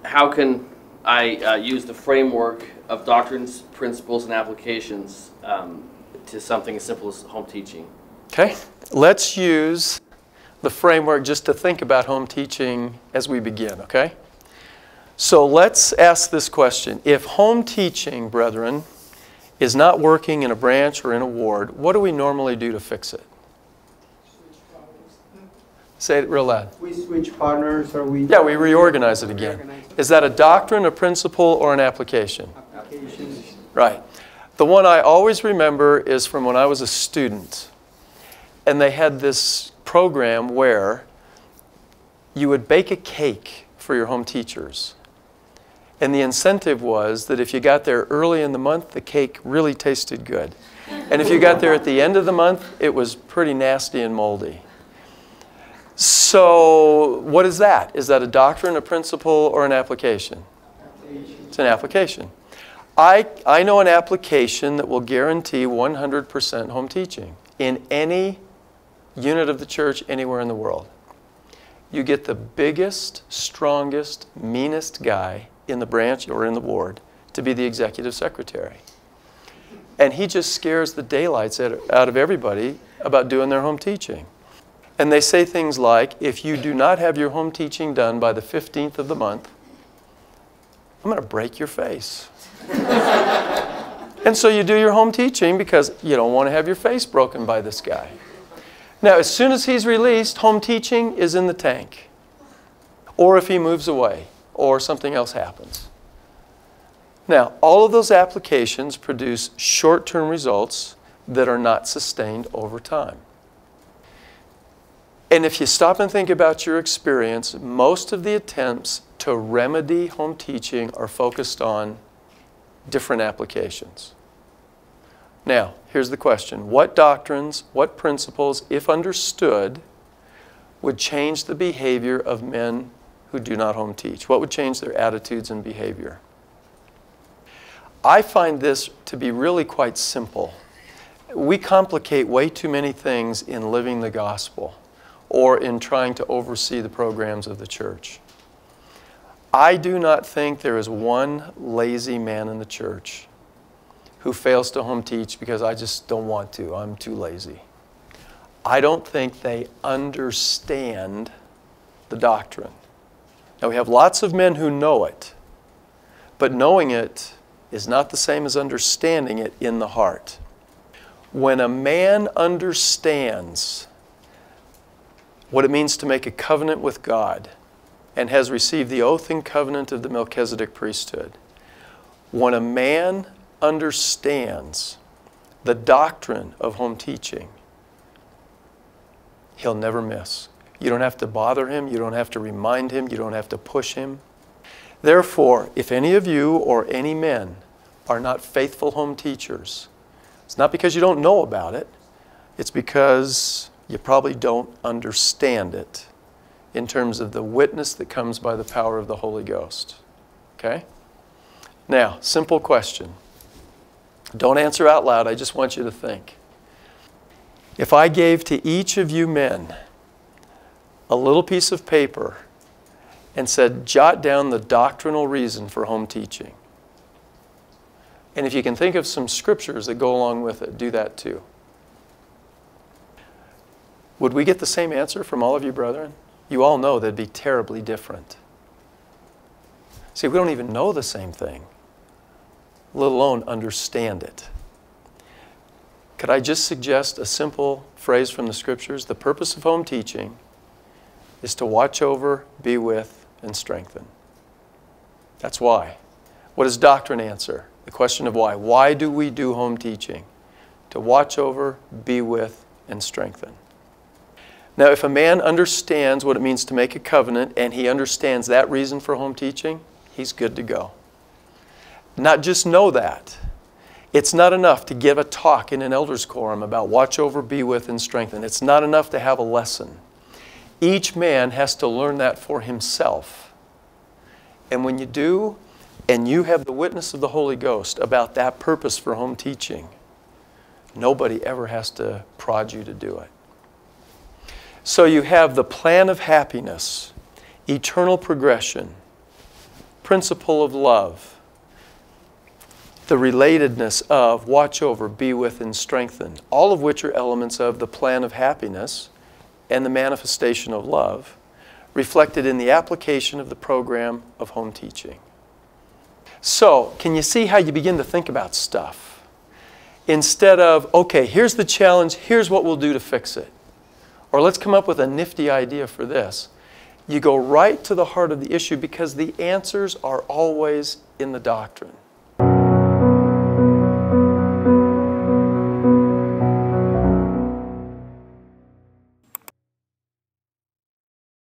how can I use the framework of doctrines, principles, and applications to something as simple as home teaching? Okay, let's use the framework just to think about home teaching as we begin, okay? So let's ask this question. If home teaching, brethren, is not working in a branch or in a ward, what do we normally do to fix it? Say it real loud. We switch partners or we... Yeah, we reorganize it again. Is that a doctrine, a principle, or an application? Applications. Right. The one I always remember is from when I was a student. And they had this program where you would bake a cake for your home teachers. And the incentive was that if you got there early in the month, the cake really tasted good. And if you got there at the end of the month, it was pretty nasty and moldy. So what is that? Is that a doctrine, a principle, or an application? It's an application. I know an application that will guarantee 100% home teaching in any unit of the church anywhere in the world. You get the biggest, strongest, meanest guy in the branch or in the ward to be the executive secretary. And he just scares the daylights out of everybody about doing their home teaching. And they say things like, if you do not have your home teaching done by the 15th of the month, I'm going to break your face. And so you do your home teaching because you don't want to have your face broken by this guy. Now, as soon as he's released, home teaching is in the tank. Or if he moves away, or something else happens. Now, all of those applications produce short-term results that are not sustained over time. And if you stop and think about your experience, most of the attempts to remedy home teaching are focused on different applications. Now, here's the question. What doctrines, what principles, if understood, would change the behavior of men who do not home teach? What would change their attitudes and behavior? I find this to be really quite simple. We complicate way too many things in living the gospel or in trying to oversee the programs of the church. I do not think there is one lazy man in the church who fails to home teach because I just don't want to. I'm too lazy. I don't think they understand the doctrine. Now, we have lots of men who know it, but knowing it is not the same as understanding it in the heart. When a man understands what it means to make a covenant with God and has received the oath and covenant of the Melchizedek priesthood, when a man understands the doctrine of home teaching, he'll never miss. You don't have to bother him. You don't have to remind him. You don't have to push him. Therefore, if any of you or any men are not faithful home teachers, it's not because you don't know about it. It's because you probably don't understand it in terms of the witness that comes by the power of the Holy Ghost. Okay? Now, simple question. Don't answer out loud. I just want you to think. If I gave to each of you men a little piece of paper and said, jot down the doctrinal reason for home teaching. And if you can think of some scriptures that go along with it, do that too. Would we get the same answer from all of you, brethren? You all know they'd be terribly different. See, we don't even know the same thing, let alone understand it. Could I just suggest a simple phrase from the scriptures? The purpose of home teaching is to watch over, be with, and strengthen. That's why. What does doctrine answer? The question of why. Why do we do home teaching? To watch over, be with, and strengthen. Now, if a man understands what it means to make a covenant and he understands that reason for home teaching, he's good to go. Not just know that. It's not enough to give a talk in an elders' quorum about watch over, be with, and strengthen. It's not enough to have a lesson. Each man has to learn that for himself. And when you do, and you have the witness of the Holy Ghost about that purpose for home teaching, nobody ever has to prod you to do it. So you have the plan of happiness, eternal progression, principle of love, the relatedness of watch over, be with, and strengthen, all of which are elements of the plan of happiness and the manifestation of love, reflected in the application of the program of home teaching. So, can you see how you begin to think about stuff? Instead of, okay, here's the challenge, here's what we'll do to fix it. Or let's come up with a nifty idea for this. You go right to the heart of the issue because the answers are always in the doctrine.